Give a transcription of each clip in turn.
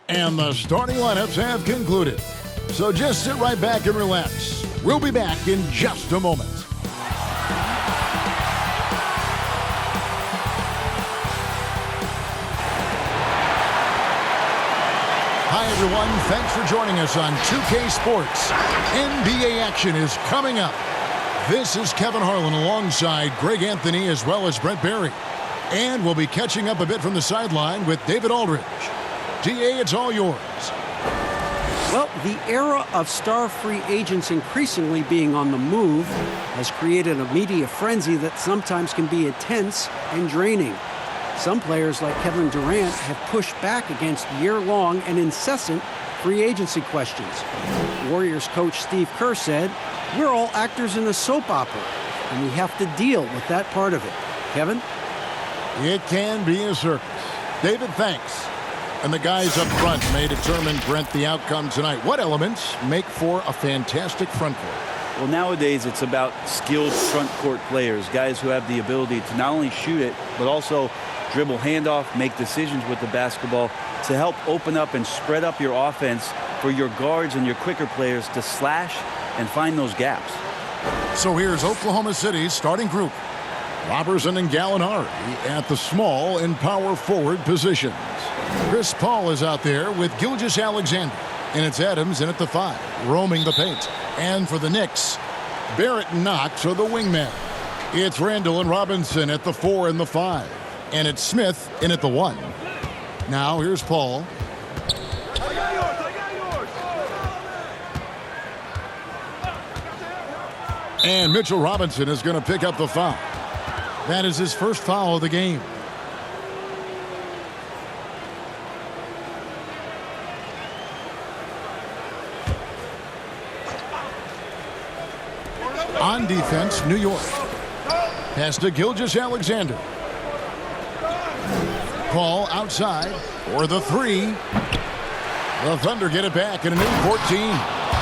And the starting lineups have concluded. So just sit right back and relax. We'll be back in just a moment. Hi, everyone. Thanks for joining us on 2K Sports. NBA action is coming up. This is Kevin Harlan alongside Greg Anthony as well as Brent Barry. And we'll be catching up a bit from the sideline with David Aldridge. DA, it's all yours. Well, the era of star free agents increasingly being on the move has created a media frenzy that sometimes can be intense and draining. Some players like Kevin Durant have pushed back against year-long and incessant free agency questions. Warriors coach Steve Kerr said, "We're all actors in a soap opera, and we have to deal with that part of it." Kevin? It can be a circus. David, thanks. And the guys up front may determine, Brent, the outcome tonight. What elements make for a fantastic front court? Well, nowadays it's about skilled front court players, guys who have the ability to not only shoot it, but also dribble handoff, make decisions with the basketball to help open up and spread up your offense for your guards and your quicker players to slash and find those gaps. So here's Oklahoma City's starting group. Robertson and Gallinari at the small and power forward positions. Chris Paul is out there with Gilgeous-Alexander. And it's Adams in at the 5, roaming the paint. And for the Knicks, Barrett and Knox are the wingmen. It's Randall and Robinson at the 4 and the 5. And it's Smith in at the 1. Now here's Paul. And Mitchell Robinson is going to pick up the foul. That is his first foul of the game. On defense, New York. Pass to Gilgeous-Alexander. Paul outside for the 3. The Thunder get it back in a new 14.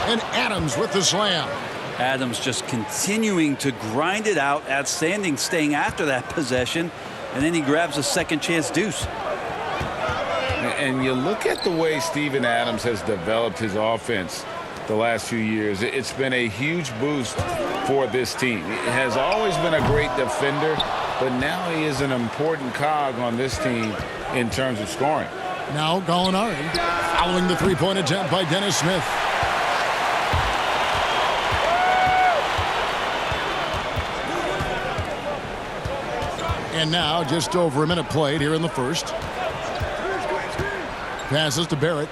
And Adams with the slam. Adams just continuing to grind it out, outstanding staying after that possession, and then he grabs a second chance deuce. And you look at the way Steven Adams has developed his offense the last few years. It's been a huge boost for this team. He has always been a great defender, but now he is an important cog on this team in terms of scoring. Now Gallinari following the three-point attempt by Dennis Smith. And now just over a minute played here in the first. Passes to Barrett.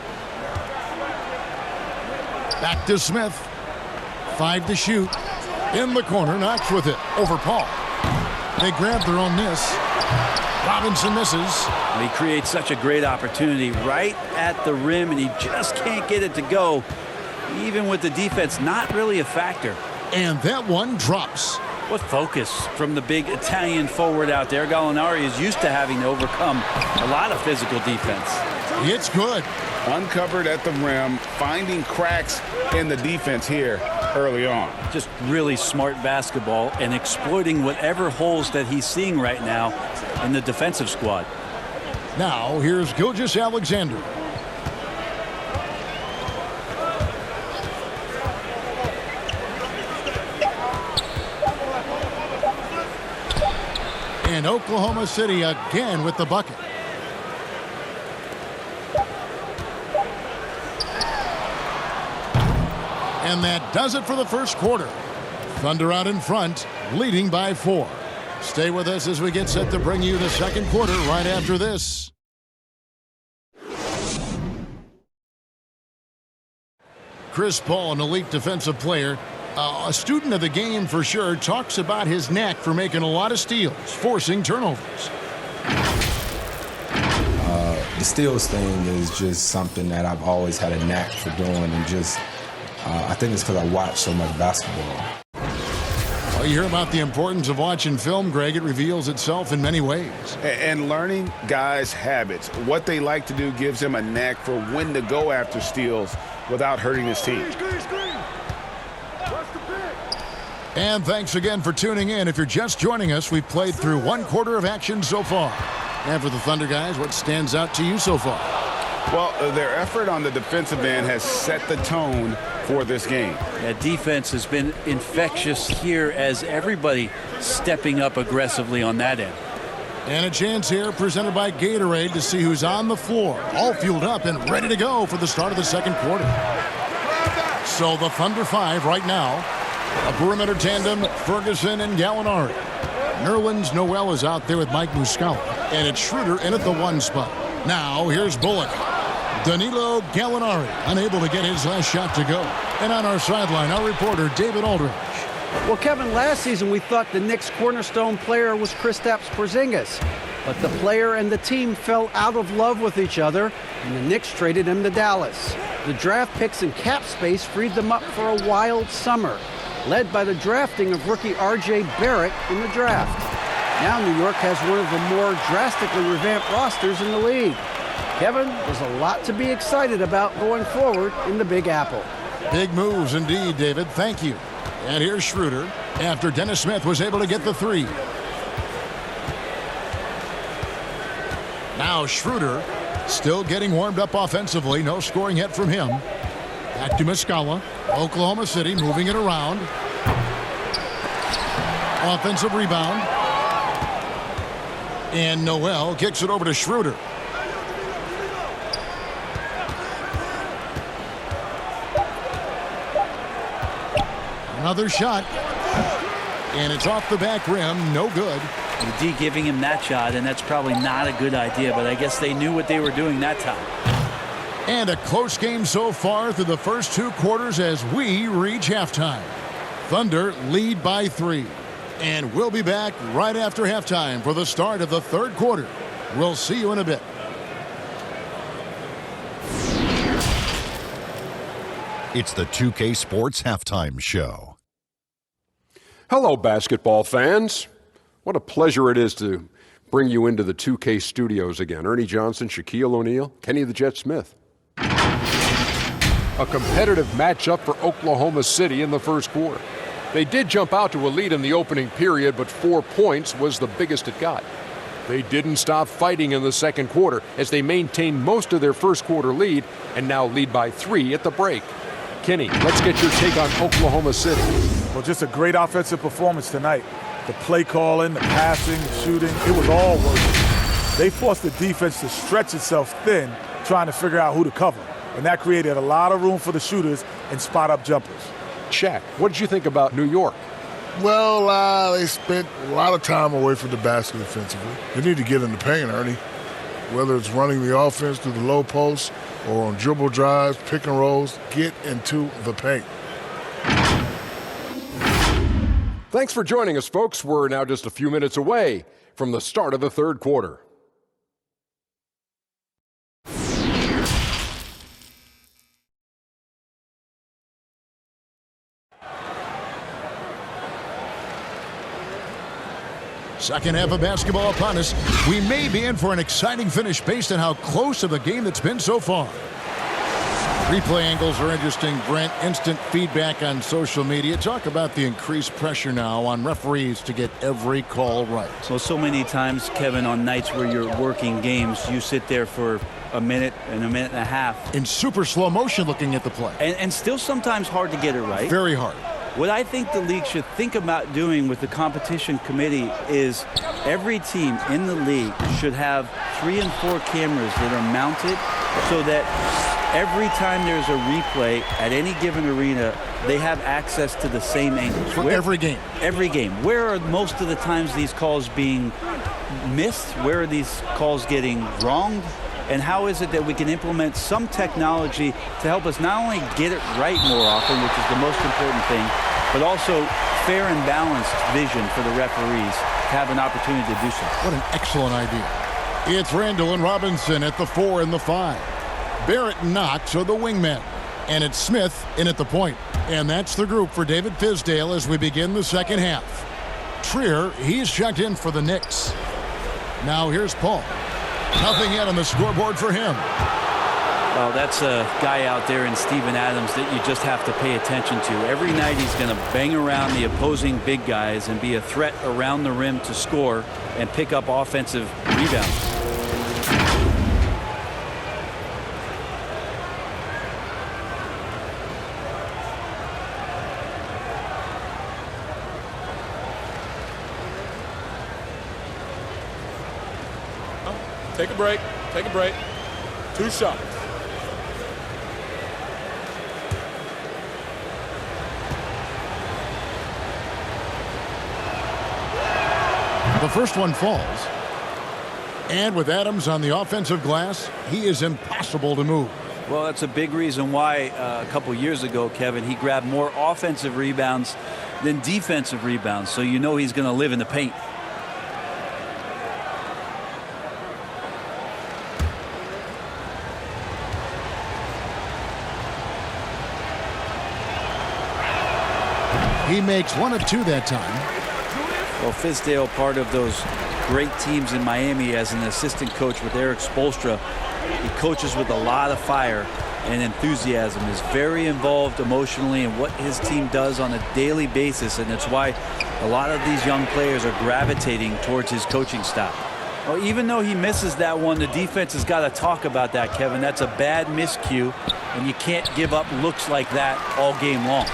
Back to Smith. 5 to shoot. In the corner, Knox with it. Over Paul. They grab their own miss. Robinson misses. He creates such a great opportunity right at the rim, and he just can't get it to go. Even with the defense not really a factor. And that one drops. What focus from the big Italian forward out there. Gallinari is used to having to overcome a lot of physical defense. It's good. Uncovered at the rim, finding cracks in the defense here early on. Just really smart basketball and exploiting whatever holes that he's seeing right now in the defensive squad. Now here's Gilgeous-Alexander. And Oklahoma City again with the bucket. And that does it for the first quarter. Thunder out in front, leading by 4. Stay with us as we get set to bring you the second quarter right after this. Chris Paul, an elite defensive player, a student of the game for sure, talks about his knack for making a lot of steals, forcing turnovers. The steals thing is just something that I've always had a knack for doing, and just I think it's because I watch so much basketball. Well, you hear about the importance of watching film, Greg. It reveals itself in many ways. And learning guys' habits, what they like to do, gives him a knack for when to go after steals without hurting his team. And thanks again for tuning in. If you're just joining us, we've played through one quarter of action so far. And for the Thunder guys, what stands out to you so far? Well, their effort on the defensive end has set the tone for this game. Yeah, defense has been infectious here as everybody stepping up aggressively on that end. And a chance here presented by Gatorade to see who's on the floor, all fueled up and ready to go for the start of the second quarter. So the Thunder 5 right now. A perimeter tandem, Ferguson and Gallinari. Nerlens Noel is out there with Mike Muscala. And it's Schroeder in at the 1 spot. Now here's Bullock. Danilo Gallinari unable to get his last shot to go. And on our sideline, our reporter David Aldridge. Well, Kevin, last season we thought the Knicks' cornerstone player was Kristaps Porzingis. But the player and the team fell out of love with each other, and the Knicks traded him to Dallas. The draft picks and cap space freed them up for a wild summer, led by the drafting of rookie R.J. Barrett in the draft. Now New York has one of the more drastically revamped rosters in the league. Kevin, there's a lot to be excited about going forward in the Big Apple. Big moves indeed, David. Thank you. And here's Schroeder after Dennis Smith was able to get the 3. Now Schroeder still getting warmed up offensively. No scoring yet from him. Back to Muscala. Oklahoma City moving it around. Offensive rebound. And Noel kicks it over to Schroeder. Another shot. And it's off the back rim. No good. The D giving him that shot, and that's probably not a good idea, but I guess they knew what they were doing that time. And a close game so far through the first 2 quarters as we reach halftime. Thunder lead by 3. And we'll be back right after halftime for the start of the third quarter. We'll see you in a bit. It's the 2K Sports Halftime Show. Hello, basketball fans. What a pleasure it is to bring you into the 2K studios again. Ernie Johnson, Shaquille O'Neal, Kenny the Jet Smith. A competitive matchup for Oklahoma City in the first quarter. They did jump out to a lead in the opening period, but 4 points was the biggest it got. They didn't stop fighting in the second quarter as they maintained most of their first quarter lead and now lead by 3 at the break. Kenny, let's get your take on Oklahoma City. Well, just a great offensive performance tonight. The play calling, the passing, the shooting, it was all working. They forced the defense to stretch itself thin, trying to figure out who to cover. And that created a lot of room for the shooters and spot-up jumpers. Shaq, what did you think about New York? Well, they spent a lot of time away from the basket defensively. They need to get in the paint, Ernie. Whether it's running the offense through the low post or on dribble drives, pick and rolls, get into the paint. Thanks for joining us, folks. We're now just a few minutes away from the start of the third quarter. Second half of basketball upon us. We may be in for an exciting finish based on how close of a game that's been so far. Replay angles are interesting, Brent. Instant feedback on social media. Talk about the increased pressure now on referees to get every call right. Well, so many times, Kevin, on nights where you're working games, you sit there for a minute and a half. In super slow motion looking at the play. And still sometimes hard to get it right. Very hard. What I think the league should think about doing with the competition committee is every team in the league should have 3 and 4 cameras that are mounted so that every time there's a replay at any given arena, they have access to the same angles. For every game. Every game. Where are most of the times these calls being missed? Where are these calls getting wronged? And how is it that we can implement some technology to help us not only get it right more often, which is the most important thing, but also fair and balanced vision for the referees to have an opportunity to do so. What an excellent idea. It's Randall and Robinson at the 4 and the 5. Barrett and Knox are the wingmen. And it's Smith in at the point. And that's the group for David Fizdale as we begin the second half. Trier, he's checked in for the Knicks. Now here's Paul. Nothing yet on the scoreboard for him. Well, that's a guy out there in Steven Adams that you just have to pay attention to. Every night he's going to bang around the opposing big guys and be a threat around the rim to score and pick up offensive rebounds. Take a break. Take a break. 2 shots. The first one falls. And with Adams on the offensive glass, he is impossible to move. Well, that's a big reason why a couple years ago, Kevin, he grabbed more offensive rebounds than defensive rebounds. So you know he's going to live in the paint. He makes 1 of 2 that time. Well, Fizdale, part of those great teams in Miami as an assistant coach with Eric Spoelstra. He coaches with a lot of fire and enthusiasm, is very involved emotionally in what his team does on a daily basis, and it's why a lot of these young players are gravitating towards his coaching style. Well, even though he misses that one, the defense has got to talk about that, Kevin. That's a bad miscue, and you can't give up looks like that all game long.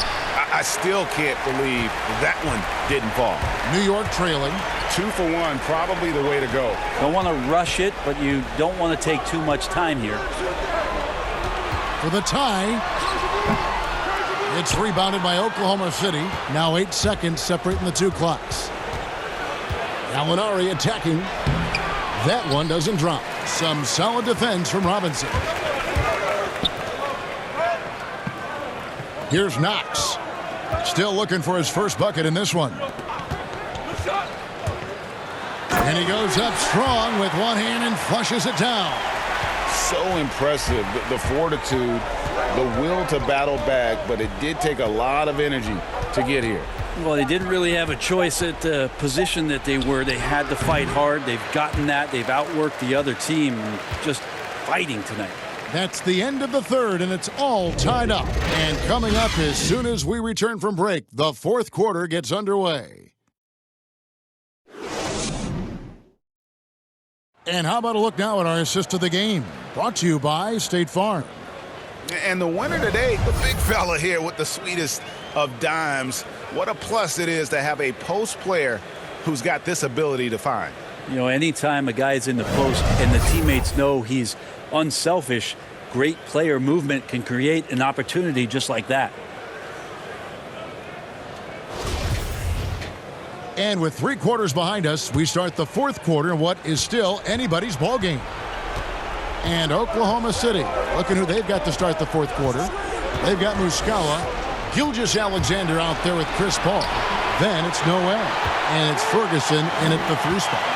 I still can't believe that one didn't fall. New York trailing. 2 for 1, probably the way to go. Don't want to rush it, but you don't want to take too much time here. For the tie. It's rebounded by Oklahoma City. Now 8 seconds separating the 2 clocks. Gallinari attacking. That one doesn't drop. Some solid defense from Robinson. Here's Knox. Still looking for his first bucket in this one. And he goes up strong with one hand and flushes it down. So impressive, the fortitude, the will to battle back, but it did take a lot of energy to get here. Well, they didn't really have a choice at the position that they were. They had to fight hard. They've gotten that. They've outworked the other team, just fighting tonight. That's the end of the third, and it's all tied up. And coming up as soon as we return from break, the fourth quarter gets underway. And how about a look now at our assist of the game? Brought to you by State Farm. And the winner today, the big fella here with the sweetest of dimes. What a plus it is to have a post player who's got this ability to find. You know, anytime a guy's in the post and the teammates know he's unselfish, great player movement can create an opportunity just like that. And with 3 quarters behind us, we start the fourth quarter in what is still anybody's ball game. And Oklahoma City, looking who they've got to start the fourth quarter. They've got Muscala, Gilgeous-Alexander out there with Chris Paul. Then it's Noel, and it's Ferguson in at the 3 spot.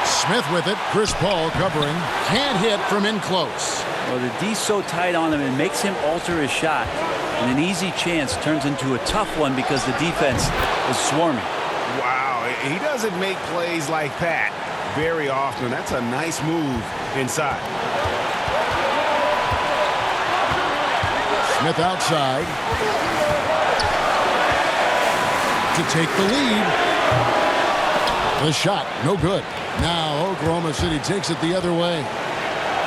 Smith with it, Chris Paul covering. Can't hit from in close. Well, the D's so tight on him, it makes him alter his shot. And an easy chance turns into a tough one because the defense is swarming. Wow, he doesn't make plays like that very often. That's a nice move inside. Smith outside to take the lead. The shot, no good. Now Oklahoma City takes it the other way.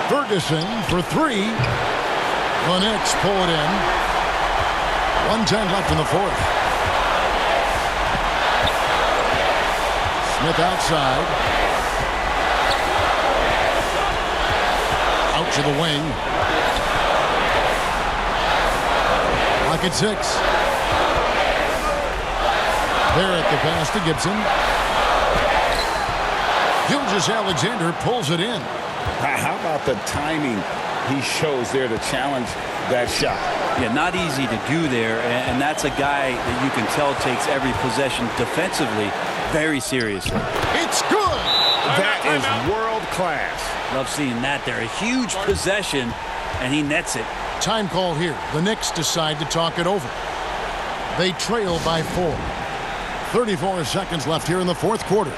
Ferguson for 3. The Knicks pull it in. 1:10 left in the fourth. Smith outside. Out to the wing. Lock at 6. Barrett the pass to Gibson. Gilgeous-Alexander pulls it in. How about the timing he shows there to challenge that shot? Yeah, not easy to do there, and that's a guy that you can tell takes every possession defensively very seriously. It's good! That is world class. Love seeing that there. A huge possession, and he nets it. Time call here. The Knicks decide to talk it over. They trail by 4. 34 seconds left here in the fourth quarter.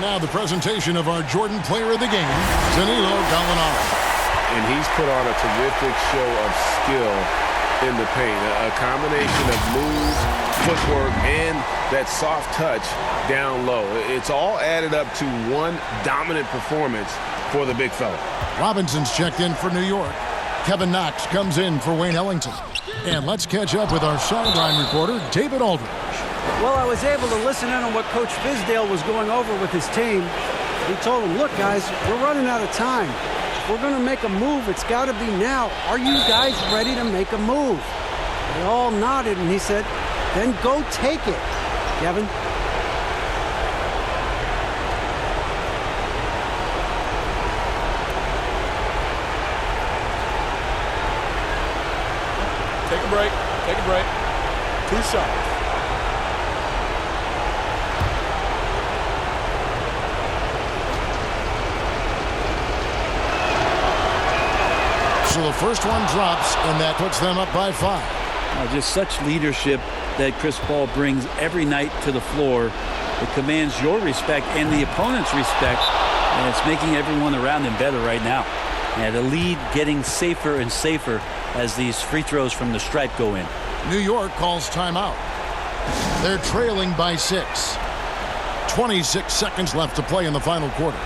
And now the presentation of our Jordan Player of the Game, Danilo Gallinari. And he's put on a terrific show of skill in the paint. A combination of moves, footwork, and that soft touch down low. It's all added up to one dominant performance for the big fella. Robinson's checked in for New York. Kevin Knox comes in for Wayne Ellington. And let's catch up with our sideline reporter, David Aldridge. Well, I was able to listen in on what Coach Fizdale was going over with his team. He told them, look, guys, we're running out of time. If we're going to make a move, it's got to be now. Are you guys ready to make a move? They all nodded, and he said, then go take it. Kevin? Take a break. Take a break. 2 shots. So the first one drops, and that puts them up by 5. Just such leadership that Chris Paul brings every night to the floor. It commands your respect and the opponent's respect, and it's making everyone around him better right now. And the lead getting safer and safer as these free throws from the stripe go in. New York calls timeout. They're trailing by 6. 26 seconds left to play in the final quarter.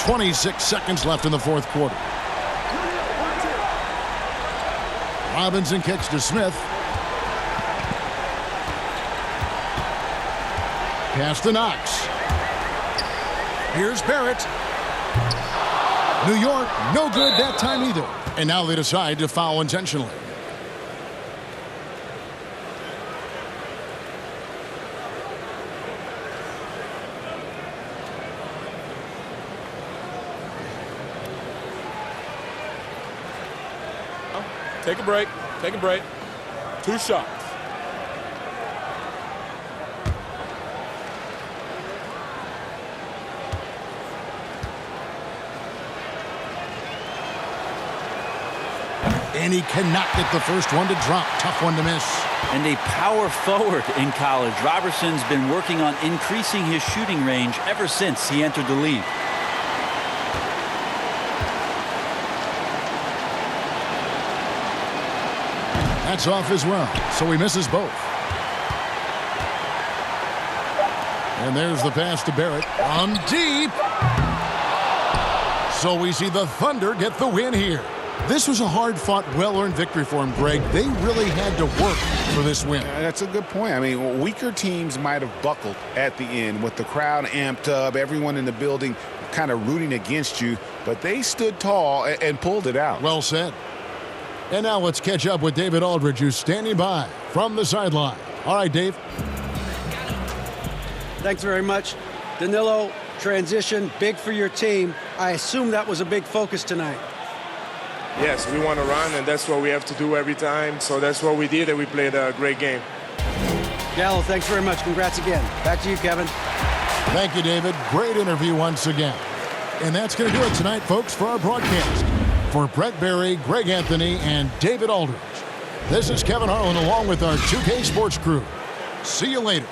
.26 seconds left in the fourth quarter. Robinson kicks to Smith. Pass to Knox. Here's Barrett. New York, no good that time either. And now they decide to foul intentionally. Take a break. Take a break. 2 shots. And he cannot get the first one to drop. Tough one to miss. And a power forward in college. Robertson's been working on increasing his shooting range ever since he entered the league. That's off as well, so he misses both. And there's the pass to Barrett. From deep. So we see the Thunder get the win here. This was a hard-fought, well-earned victory for him, Greg. They really had to work for this win. That's a good point. I mean, weaker teams might have buckled at the end with the crowd amped up, everyone in the building kind of rooting against you, but they stood tall and pulled it out. Well said. And now let's catch up with David Aldridge, who's standing by from the sideline. All right, Dave. Thanks very much. Danilo, transition, big for your team. I assume that was a big focus tonight. Yes, we want to run, and that's what we have to do every time. So that's what we did, and we played a great game. Gallo, thanks very much. Congrats again. Back to you, Kevin. Thank you, David. Great interview once again. And that's going to do it tonight, folks, for our broadcast. For Brett Berry, Greg Anthony, and David Aldridge, this is Kevin Harlan along with our 2K Sports crew. See you later.